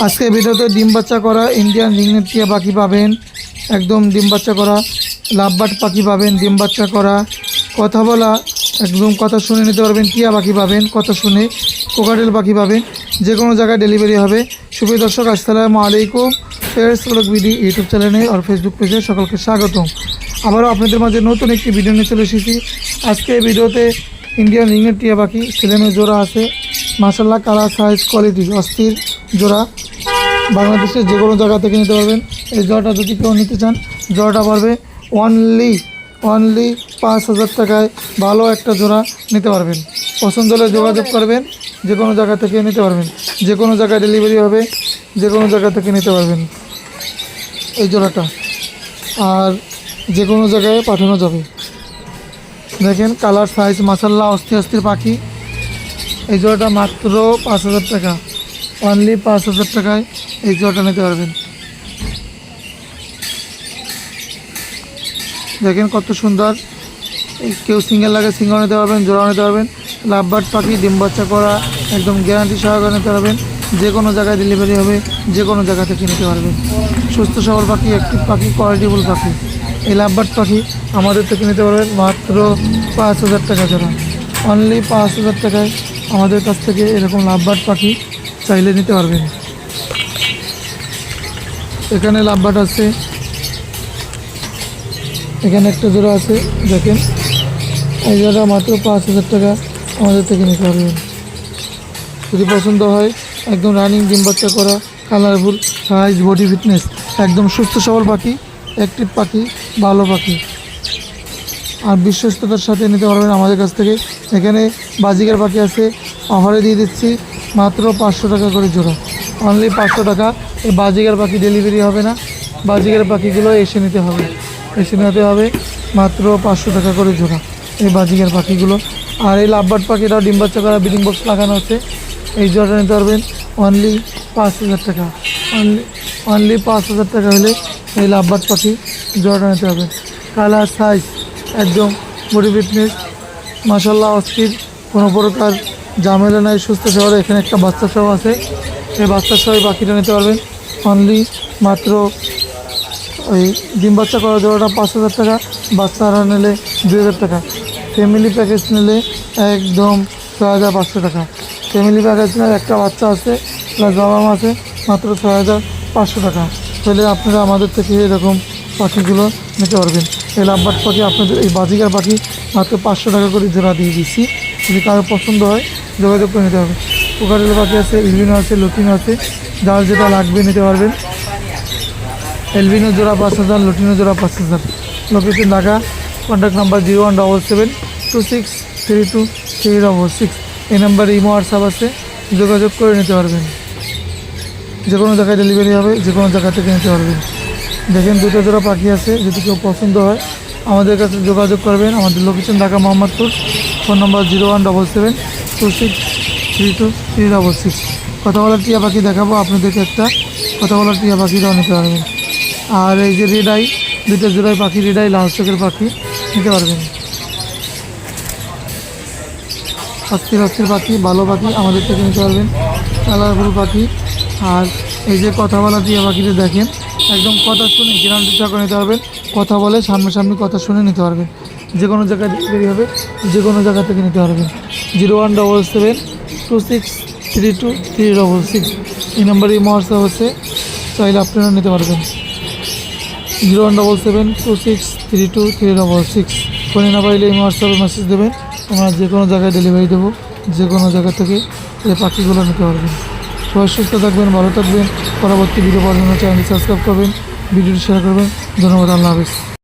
আজকে ভিডিওতে ডিম বাচ্চা করা ইন্ডিয়ান রিংনেট টিয়া পাখি পাবেন। একদম ডিম বাচ্চা করা লাভবার্ড পাখি পাবেন, ডিম বাচ্চা করা কথা বলা, একদম কথা শুনে নিতে পারবেন। টিয়া পাখি পাবেন কথা শুনে, কোকাটেল পাখি পাবেন, যে কোনো জায়গায় ডেলিভারি হবে। সুপ্রিয় দর্শক, আসসালামু আলাইকুম। ফেয়ার্স ব্লগ বিডি ইউটিউব চ্যানেলে আর ফেসবুক পেজে সকলকে স্বাগতম। আবারও আপনাদের মাঝে নতুন একটি ভিডিও নিয়ে চলে এসেছি। আজকে ভিডিওতে ইন্ডিয়ান রিংনেট টিয়া পাখি ছেলেমেয়ে জোড়া আছে। মাশাআল্লাহ, কালার সাইজ কোয়ালিটি অস্থির জোড়া। বাংলাদেশের যে কোনো জায়গা থেকে নিতে পারবেন। এই জোড়াটা যদি কেউ নিতে চান, জোড়াটা পারবে অনলি 5,000 টাকায় ভালো একটা জোড়া নিতে পারবেন। পছন্দ হলে যোগাযোগ করবেন, যে কোনো জায়গা থেকে নিতে পারবেন, যে কোনো জায়গায় ডেলিভারি হবে, যে কোনো জায়গা থেকে নিতে পারবেন এই জোড়াটা, আর যে কোনো জায়গায় পাঠানো যাবে। দেখেন কালার সাইজ মাশাআল্লাহ অস্থির পাখি। এই জোড়াটা মাত্র 5,000 টাকা, অনলি 5,000 টাকায় এই জোড়াটা নিতে পারবেন। দেখেন কত সুন্দর। কেউ সিঙ্গেল লাগে সিঙ্গেল নিতে পারবেন, জোড়া নিতে পারবেন। লাভবার্ড পাখি ডিম বাচ্চা করা একদম গ্যারান্টি সহকারে নিতে পারবেন। যে কোনো জায়গায় ডেলিভারি হবে, যে কোনো জায়গা থেকে নিতে পারবেন। সুস্থ সবল পাখি, অ্যাক্টিভ পাখি, কোয়ালিটিফুল পাখি। এই লাভবার্ড পাখি আমাদের থেকে নিতে পারবেন মাত্র 5,000 টাকা জোড়া, অনলি 5,000 টাকায় আমাদের কাছ থেকে এরকম লাভবার্ড পাখি চাইলে নিতে পারবেন। এখানে লাভবার্ড আছে, এখানে একটা জোড়া আছে। দেখেন এই জোড়া মাত্র 5,000 টাকা আমাদের থেকে নিতে পারবেন। যদি পছন্দ হয়, একদম রানিং ডিম বাচ্চা করা, কালারফুল সাইজ, বডি ফিটনেস, একদম সুস্থ সবল পাখি, অ্যাক্টিভ পাখি, ভালো পাখি, আর বিশ্বস্ততার সাথে নিতে পারবেন আমাদের কাছ থেকে। এখানে বাজিকার পাখি আছে, অফারে দিয়ে দিচ্ছি মাত্র 500 টাকা করে জোড়া, অনলি 500 টাকা। এই বাজিকার পাখি ডেলিভারি হবে না, বাজিকার পাখিগুলো এসে নিতে হবে, মাত্র 500 টাকা করে জোড়া এই বাজিকার পাখিগুলো। আর এই লাভবার্ড পাখিটাও ডিম বাচ্চা করা, ব্রিডিং বক্স লাগানো আছে। এই জোড়াটা নিতে পারবেন অনলি 5,000 টাকা, অনলি 5,000 টাকা হলে এই লাভবার্ড পাখি জোড়াটা নিতে পারবেন। কালার সাইজ একদম বডি ফিটনেস মাশাআল্লাহ অস্থির, কোনো প্রকার ঝামেলা নাই, সুস্থ সবল। এখানে একটা বাচ্চা সহ আছে, এই বাচ্চা সহ এই পাখিটা নিতে পারবেন অনলি মাত্র ওই ডিম বাচ্চা করা জোড়াটা 5,000 টাকা, বাচ্চা আরও নিলে 2,000 টাকা। ফ্যামিলি প্যাকেজ নিলে একদম 6,500 টাকা। ফ্যামিলি প্যাকেজ নিলে একটা বাচ্চা আছে প্লাস বাবা মা আছে, মাত্র 6,500 টাকা হলে আপনারা আমাদের থেকে এরকম পাখিগুলো নিতে পারবেন। এই লাভবার্ড পাখি আপনাদের, এই বাজিকার পাখি মাত্র 500 টাকা করে জোড়া দিয়ে দিচ্ছি। যদি কারো পছন্দ হয় যোগাযোগ করে নিতে হবে। কোকাটেল পাখি আছে, এলবিনো আছে, লুটিনো আছে, যার যেটা লাগবে নিতে পারবেন। এলবিনো জোড়া 5,000, লুটিনো জোড়া 5,000। লোকেশন ঢাকা। Contact number 0177263236। এই নাম্বারে ইমো হোয়াটসঅ্যাপ আছে, যোগাযোগ করে নিতে পারবেন। যে কোনো জায়গায় ডেলিভারি হবে, যে কোনো জায়গা থেকে নিতে পারবেন। দেখেন দুটো জোড়া পাখি আছে, যদি কেউ পছন্দ হয় আমাদের কাছে যোগাযোগ করবেন। আমাদের লোকেশন ঢাকা মোহাম্মদপুর। ফোন নম্বর 0177263236। কথা বলার টিয়া পাখি দেখাবো আপনাদেরকে, একটা কথা বলার টিয়া পাখিটাও নিতে পারবেন। আর এই যে রেড আই, দুটো জোড়ায় পাখি, রেড আই লাল চোখের পাখি নিতে পারবেন। অস্থির পাখি, ভালো পাখি আমাদের থেকে নিতে পারবেন, কালারফুল পাখি। আর এই যে কথা বলা টিয়া পাখিতে দেখেন, একদম কথা শুনে গ্যারান্টি টাকা নিতে পারবেন। কথা বলে সামনাসামনি কথা শুনে নিতে পারবেন। যে কোনো জায়গায় ডেলিভারি হবে, যে কোনো জায়গা থেকে নিতে পারবেন। 0177263236। এই নাম্বারে ইমো হোয়াটসঅ্যাপ হচ্ছে, চাইলে আপনারা নিতে পারবেন। 0177263236। ফোনে না পাইলে ইমো হোয়াটসঅ্যাপে মেসেজ দেবেন, আমরা যে কোনো জায়গায় ডেলিভারি দেবো। যে কোনো জায়গা থেকে এই পাখিগুলো নিতে পারবেন। সবাই সুস্থ থাকবেন, ভালো থাকবেন। পরবর্তী ভিডিও পাওয়ার জন্য চ্যানেলটি সাবস্ক্রাইব করবেন, ভিডিওটি শেয়ার করবেন। ধন্যবাদ, আল্লাহ হাফেজ।